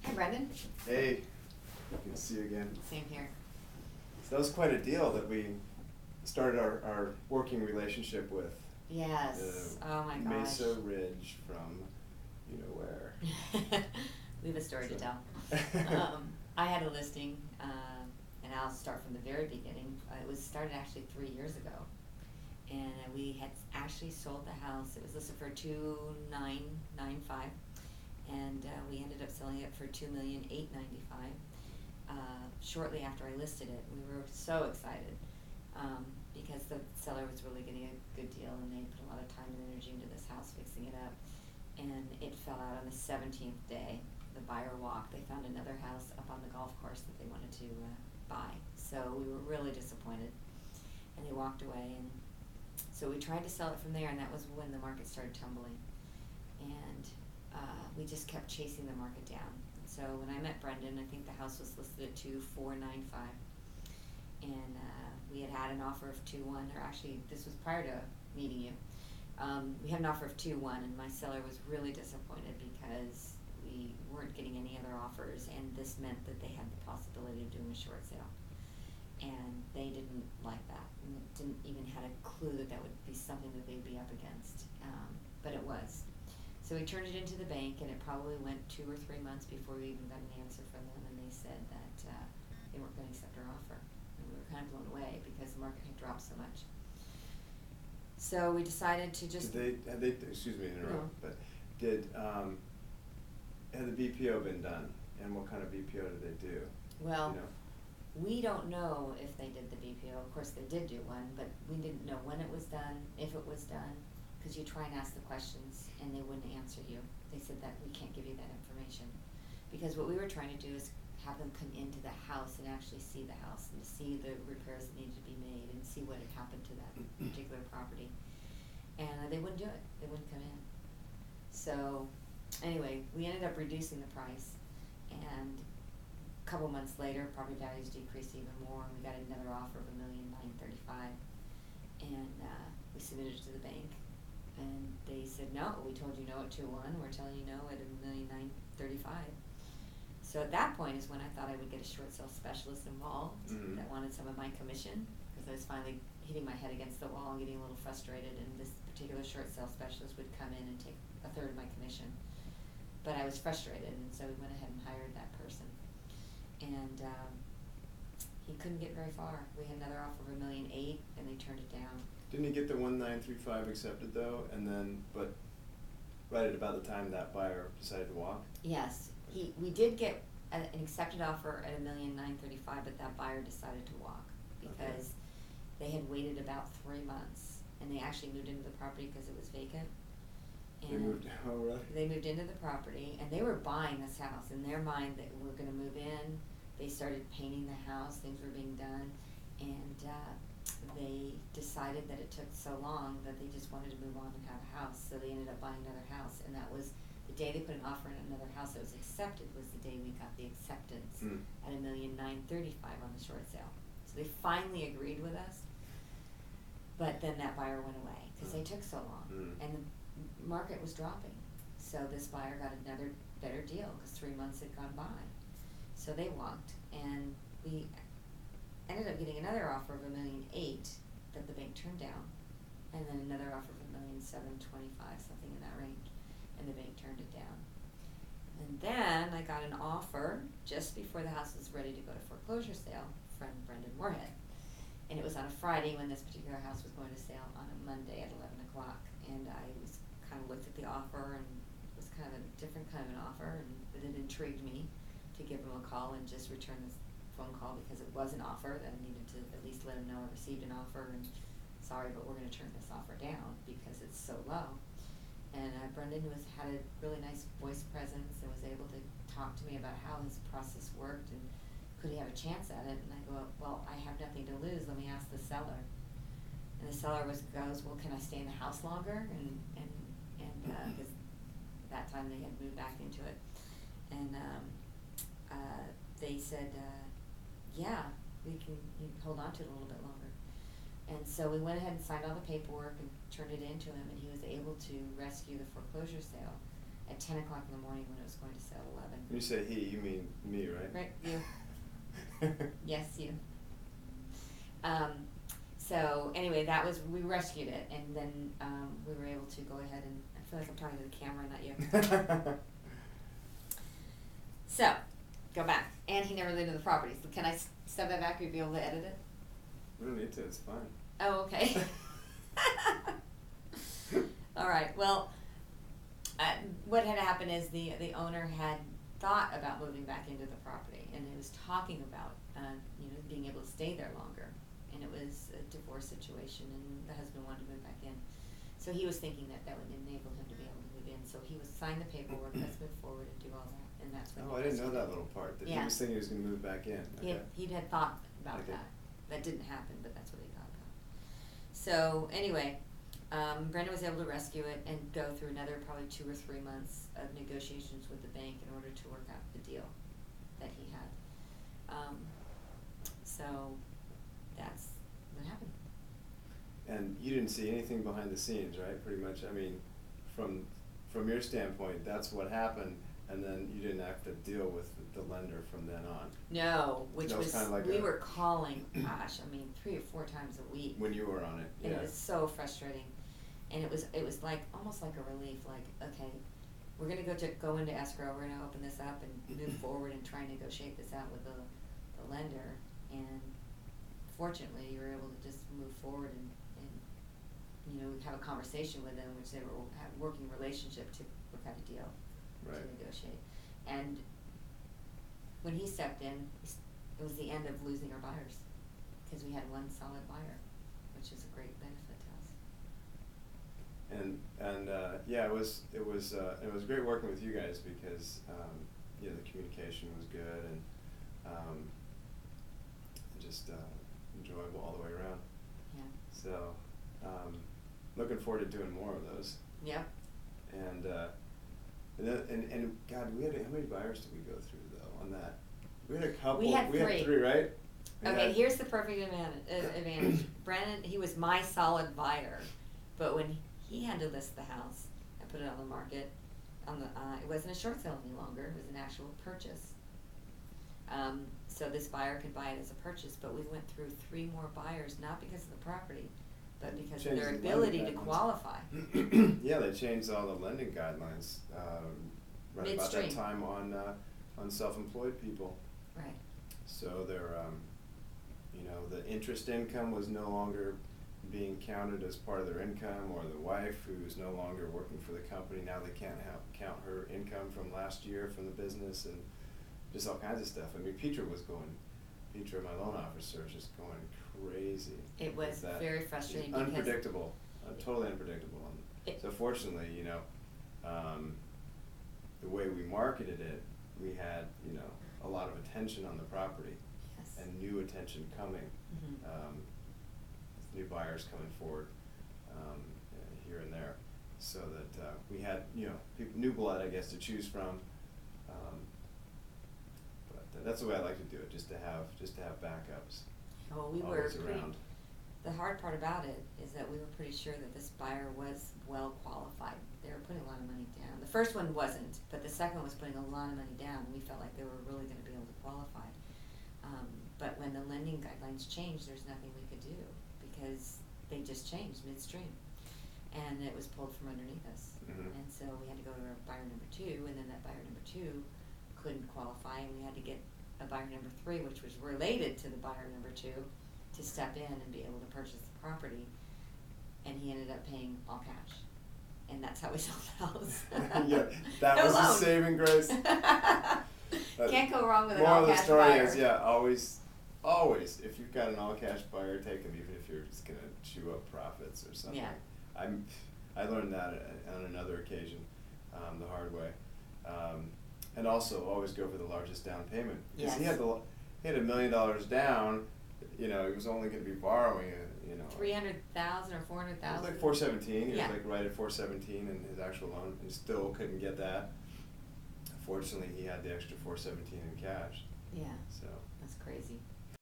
Hi, Brendan. Hey, good to see you again. Same here. So that was quite a deal that we started our working relationship with. Yes. Oh my gosh. Mesa Ridge from you know where. We have a story to tell. I had a listing, and I'll start from the very beginning. It was started actually 3 years ago, and we had actually sold the house. It was listed for $2,995, and we ended up selling it for $2,895. Shortly after I listed it, we were so excited because the seller was really getting a good deal, and they put a lot of time and energy into this house, fixing it up. And it fell out on the 17th day. The buyer walked. They found another house up on the golf course that they wanted to buy. So we were really disappointed, and they walked away. And so we tried to sell it from there, and that was when the market started tumbling. And we just kept chasing the market down. So when I met Brendan, I think the house was listed at $2,495, and we had an offer of $2,100, or actually this was prior to meeting you. We had an offer of $2,100, and my seller was really disappointed because we weren't getting any other offers, and this meant that they had the possibility of doing a short sale, and they didn't like that, and didn't even have a clue that that would be something that they'd be up against, but it was. So we turned it into the bank, and it probably went 2 or 3 months before we even got an answer from them, and they said that they weren't going to accept our offer. And we were kind of blown away because the market had dropped so much. So we decided to just... Had they excuse me to interrupt, but had the BPO been done, and what kind of BPO did they do? Well, you know? We don't know if they did the BPO. Of course, they did do one, but we didn't know when it was done, if it was done, because you try and ask the questions, and they wouldn't answer you. They said that we can't give you that information. Because what we were trying to do is have them come into the house and actually see the house, and to see the repairs that needed to be made, and see what had happened to that particular property. And they wouldn't do it. They wouldn't come in. So anyway, we ended up reducing the price, and a couple months later, property values decreased even more, and we got another offer of $1,935,000, and we submitted it to the bank, and they said no. We told you no at $2,100. We're telling you no at $1,935,000. So at that point is when I thought I would get a short sale specialist involved that wanted some of my commission, because I was finally hitting my head against the wall and getting a little frustrated, and this particular short sale specialist would come in and take a third of my commission. But I was frustrated, and so we went ahead and hired that person. And he couldn't get very far. We had another offer of $1,800,000, and they turned it down. Didn't he get the 1,935 accepted though, and then right at about the time that buyer decided to walk? Yes, we did get an accepted offer at $1,935,000, but that buyer decided to walk because they had waited about 3 months, and they actually moved into the property because it was vacant. And they moved. Oh, really? They moved into the property, and they were buying this house. In their mind, that we're going to move in. They started painting the house. Things were being done, and they decided that it took so long that they just wanted to move on and have a house. So they ended up buying another house, and that was the day they put an offer in another house that was accepted. Was the day we got the acceptance at $1,935,000 on the short sale. So they finally agreed with us, but then that buyer went away because they took so long, and the market was dropping. So this buyer got another better deal because 3 months had gone by. So they walked, and we ended up getting another offer of $1,800,000 that the bank turned down, and then another offer of $1,725,000, something in that range, and the bank turned it down. And then I got an offer just before the house was ready to go to foreclosure sale from Brendan Moorehead, and it was on a Friday when this particular house was going to sale on a Monday at 11 o'clock, and I was kind of looked at the offer, and it was kind of a different kind of an offer, and it intrigued me to give him a call and just return this phone call because it was an offer that I needed to at least let him know I received an offer, and sorry, but we're going to turn this offer down because it's so low. And Brendan had a really nice voice presence and was able to talk to me about how his process worked and could he have a chance at it. And I go, well, I have nothing to lose. Let me ask the seller. And the seller goes, well, can I stay in the house longer? And because at that time they had moved back into it, and they said, yeah, you can hold on to it a little bit longer. And so we went ahead and signed all the paperwork and turned it into him, and he was able to rescue the foreclosure sale at 10 o'clock in the morning when it was going to sell 11. When you say he, you mean me, right? Right, you. Yes, you. So anyway, we rescued it, and then we were able to go ahead and, I feel like I'm talking to the camera, not you. So, go back. And he never lived in the property. So can I step that back or be able to edit it? We don't need to, it's fine. Oh, okay. All right, well, what had happened is the owner had thought about moving back into the property, and he was talking about, being able to stay there longer. And it was a divorce situation, and the husband wanted to move back in. So he was thinking that would enable him to be able to move in. So he would sign the paperwork, let's move forward and do all that, and that's when. Oh, I didn't know that little part, that he was thinking he was gonna move back in. Okay. He had thought about Okay. that. That didn't happen, but that's what he thought about. So anyway, Brenda was able to rescue it and go through another probably 2 or 3 months of negotiations with the bank in order to work out the deal that he had. So that's what happened. And you didn't see anything behind the scenes, right? Pretty much, I mean, from your standpoint, that's what happened, and then you didn't have to deal with the lender from then on. No, which That was was, kinda like we were calling, 3 or 4 times a week. When you were on it, And yeah. it was so frustrating. And it was like, almost like a relief, like, okay, we're gonna go into escrow, we're gonna open this up and move forward and try and negotiate this out with the lender. And fortunately, you were able to just move forward and have a conversation with them, which they were have a working relationship to work out a deal, Right. to negotiate. And when he stepped in, it was the end of losing our buyers, because we had one solid buyer, which is a great benefit to us. And yeah, it was great working with you guys because the communication was good and just enjoyable all the way around. Yeah. So looking forward to doing more of those. Yep. And God, how many buyers did we go through though on that? We had a couple. We had We had 3, right? Okay, here's the perfect advantage. Brandon, he was my solid buyer, but when he had to list the house and put it on the market, it wasn't a short sale any longer. It was an actual purchase. So this buyer could buy it as a purchase, but we went through 3 more buyers, not because of the property, but because of their Changed the ability lending to guidelines. qualify. Yeah, they changed all the lending guidelines right about that Midstream. time on self-employed people. Right. So their the interest income was no longer being counted as part of their income, or the wife who's no longer working for the company, now they can't count her income from last year from the business, and just all kinds of stuff. I mean, Petra, my loan officer, was just going crazy. It was with that. very frustrating It's because unpredictable, totally unpredictable. So fortunately, the way we marketed it, we had a lot of attention on the property. Yes. And new attention coming, Mhm. new buyers coming forward here and there, so that we had new blood, I guess, to choose from. But that's the way I like to do it, just to have backups. Well, we were always pretty. around. The hard part about it is that we were pretty sure that this buyer was well qualified. They were putting a lot of money down. The first one wasn't, but the second one was putting a lot of money down. We felt like they were really going to be able to qualify. But when the lending guidelines changed, there's nothing we could do because they just changed midstream, and it was pulled from underneath us. Mhm. And so we had to go to our buyer number 2, and then that buyer number 2 couldn't qualify, and we had to get a buyer number 3, which was related to the buyer number 2, to step in and be able to purchase the property, and he ended up paying all cash, and that's how we sold the house. Yeah, that No was loan. the saving grace. Can't go wrong with an Moral all of the cash story buyer. is, always, if you've got an all cash buyer, take them, even if you're just gonna chew up profits or something. Yeah. I learned that on another occasion, the hard way. And also, always go for the largest down payment. Because he Yes. had $1 million down, he was only gonna be borrowing $300,000 or it $400,000. was like 417, he Yeah. was like right at 417 in his actual loan, and still couldn't get that. Fortunately, he had the extra 417 in cash, Yeah, so. that's crazy.